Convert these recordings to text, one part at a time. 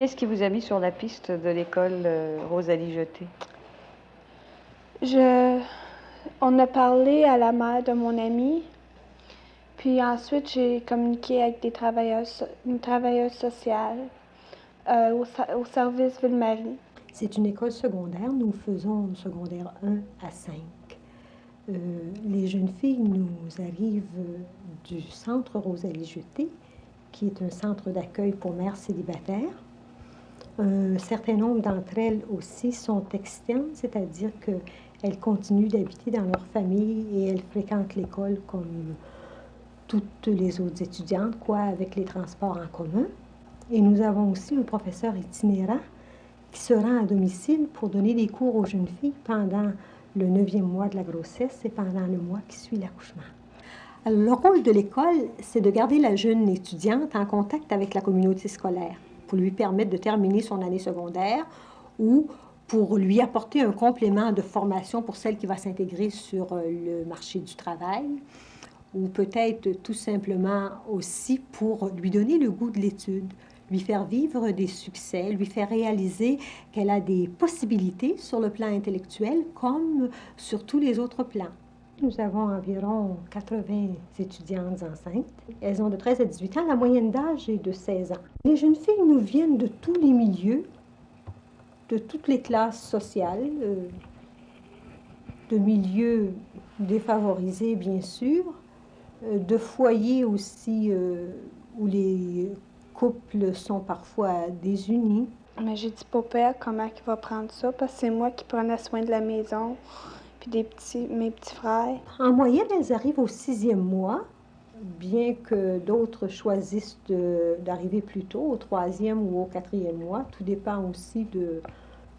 Qu'est-ce qui vous a mis sur la piste de l'école Rosalie Jeté? Je... On a parlé à la mère de mon ami, puis ensuite j'ai communiqué avec une travailleuse sociale au service Ville-Marie. C'est une école secondaire. Nous faisons secondaire 1 à 5. Les jeunes filles nous arrivent du centre Rosalie Jeté, qui est un centre d'accueil pour mères célibataires. Un certain nombre d'entre elles aussi sont externes, c'est-à-dire qu'elles continuent d'habiter dans leur famille et elles fréquentent l'école comme toutes les autres étudiantes, avec les transports en commun. Et nous avons aussi un professeur itinérant qui se rend à domicile pour donner des cours aux jeunes filles pendant le 9e mois de la grossesse et pendant le mois qui suit l'accouchement. Alors, le rôle de l'école, c'est de garder la jeune étudiante en contact avec la communauté scolaire pour lui permettre de terminer son année secondaire ou pour lui apporter un complément de formation pour celle qui va s'intégrer sur le marché du travail, ou peut-être tout simplement aussi pour lui donner le goût de l'étude, lui faire vivre des succès, lui faire réaliser qu'elle a des possibilités sur le plan intellectuel comme sur tous les autres plans. Nous avons environ 80 étudiantes enceintes. Elles ont de 13 à 18 ans. La moyenne d'âge est de 16 ans. Les jeunes filles nous viennent de tous les milieux, de toutes les classes sociales, de milieux défavorisés, bien sûr, de foyers aussi où les couples sont parfois désunis. Mais j'ai dit pas père comment il va prendre ça, parce que c'est moi qui prenais soin de la maison, puis mes petits frères. En moyenne, elles arrivent au 6e mois, bien que d'autres choisissent d'arriver plus tôt, au 3e ou au 4e mois. Tout dépend aussi de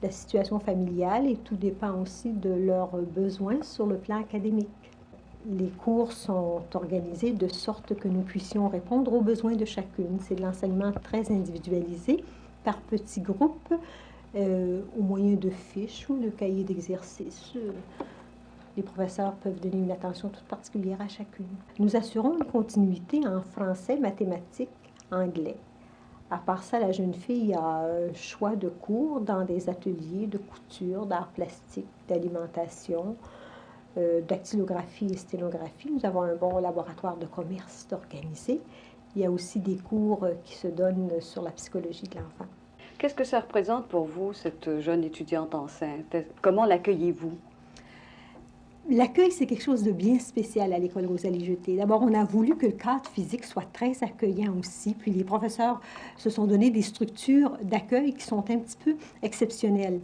la situation familiale et tout dépend aussi de leurs besoins sur le plan académique. Les cours sont organisés de sorte que nous puissions répondre aux besoins de chacune. C'est de l'enseignement très individualisé, par petits groupes, au moyen de fiches ou de cahiers d'exercices. Les professeurs peuvent donner une attention toute particulière à chacune. Nous assurons une continuité en français, mathématiques, anglais. À part ça, la jeune fille a un choix de cours dans des ateliers de couture, d'art plastique, d'alimentation, dactylographie et sténographie. Nous avons un bon laboratoire de commerce organisé. Il y a aussi des cours qui se donnent sur la psychologie de l'enfant. Qu'est-ce que ça représente pour vous, cette jeune étudiante enceinte? Comment l'accueillez-vous? L'accueil, c'est quelque chose de bien spécial à l'école Rosalie Jeté. D'abord, on a voulu que le cadre physique soit très accueillant aussi, puis les professeurs se sont donné des structures d'accueil qui sont un petit peu exceptionnelles.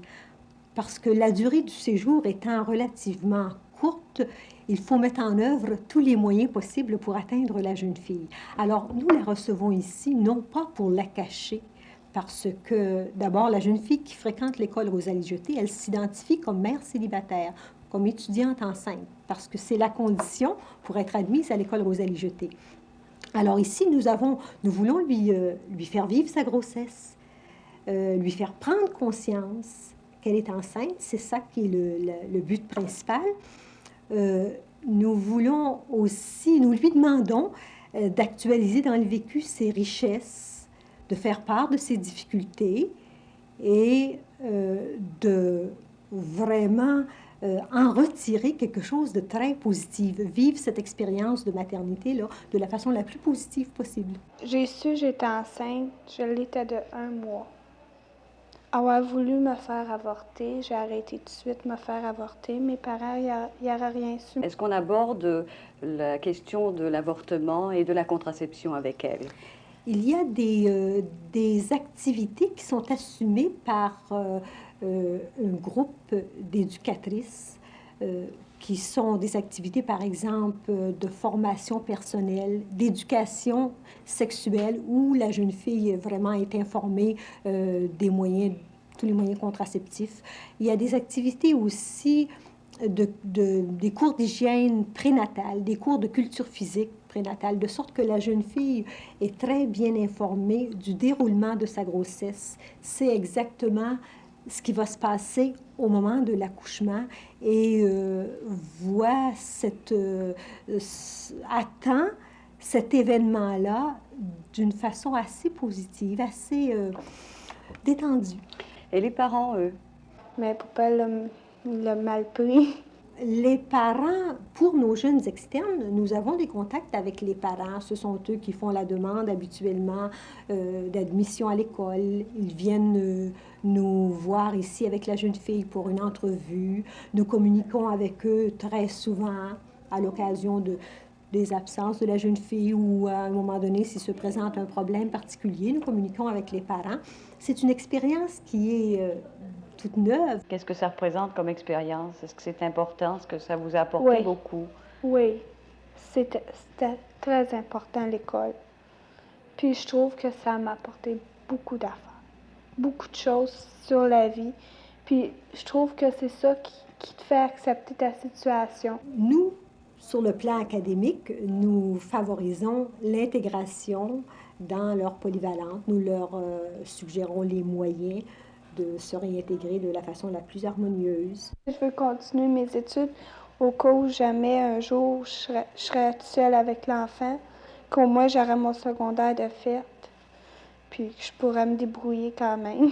Parce que la durée du séjour étant relativement courte, il faut mettre en œuvre tous les moyens possibles pour atteindre la jeune fille. Alors, nous la recevons ici, non pas pour la cacher, parce que, d'abord, la jeune fille qui fréquente l'école Rosalie Jeté, elle s'identifie comme mère célibataire, comme étudiante enceinte, parce que c'est la condition pour être admise à l'école Rosalie Jeté. Alors ici, nous voulons lui faire vivre sa grossesse, lui faire prendre conscience qu'elle est enceinte, c'est ça qui est le but principal. Nous voulons aussi, nous lui demandons d'actualiser dans le vécu ses richesses, de faire part de ses difficultés et de vraiment en retirer quelque chose de très positif, vivre cette expérience de maternité-là de la façon la plus positive possible. J'ai su que j'étais enceinte, je l'étais de 1 mois. Avoir voulu me faire avorter, j'ai arrêté tout de suite de me faire avorter. Mes parents, ils n'auraient rien su. Est-ce qu'on aborde la question de l'avortement et de la contraception avec elle? Il y a des activités qui sont assumées par un groupe d'éducatrices qui sont des activités, par exemple, de formation personnelle, d'éducation sexuelle, où la jeune fille vraiment est informée des moyens, tous les moyens contraceptifs. Il y a des activités aussi des cours d'hygiène prénatale, des cours de culture physique prénatale, de sorte que la jeune fille est très bien informée du déroulement de sa grossesse. C'est exactement ce qui va se passer au moment de l'accouchement et attend cet événement-là d'une façon assez positive, assez détendu. Et les parents, eux? Mes poupées l'ont mal pris. Les parents, pour nos jeunes externes, nous avons des contacts avec les parents. Ce sont eux qui font la demande habituellement d'admission à l'école. Ils viennent nous voir ici avec la jeune fille pour une entrevue. Nous communiquons avec eux très souvent à l'occasion des absences de la jeune fille ou à un moment donné, s'il se présente un problème particulier, nous communiquons avec les parents. C'est une expérience qui est toute neuve. Qu'est-ce que ça représente comme expérience? Est-ce que c'est important? Est-ce que ça vous a apporté Oui. beaucoup? Oui, c'était très important l'école. Puis je trouve que ça m'a apporté beaucoup d'affaires, beaucoup de choses sur la vie. Puis je trouve que c'est ça qui te fait accepter ta situation. Nous, sur le plan académique, nous favorisons l'intégration dans leur polyvalente. Nous leur suggérons les moyens de se réintégrer de la façon la plus harmonieuse. Je veux continuer mes études au cas où jamais un jour je serais seule avec l'enfant, qu'au moins j'aurais mon secondaire de fait, puis que je pourrais me débrouiller quand même.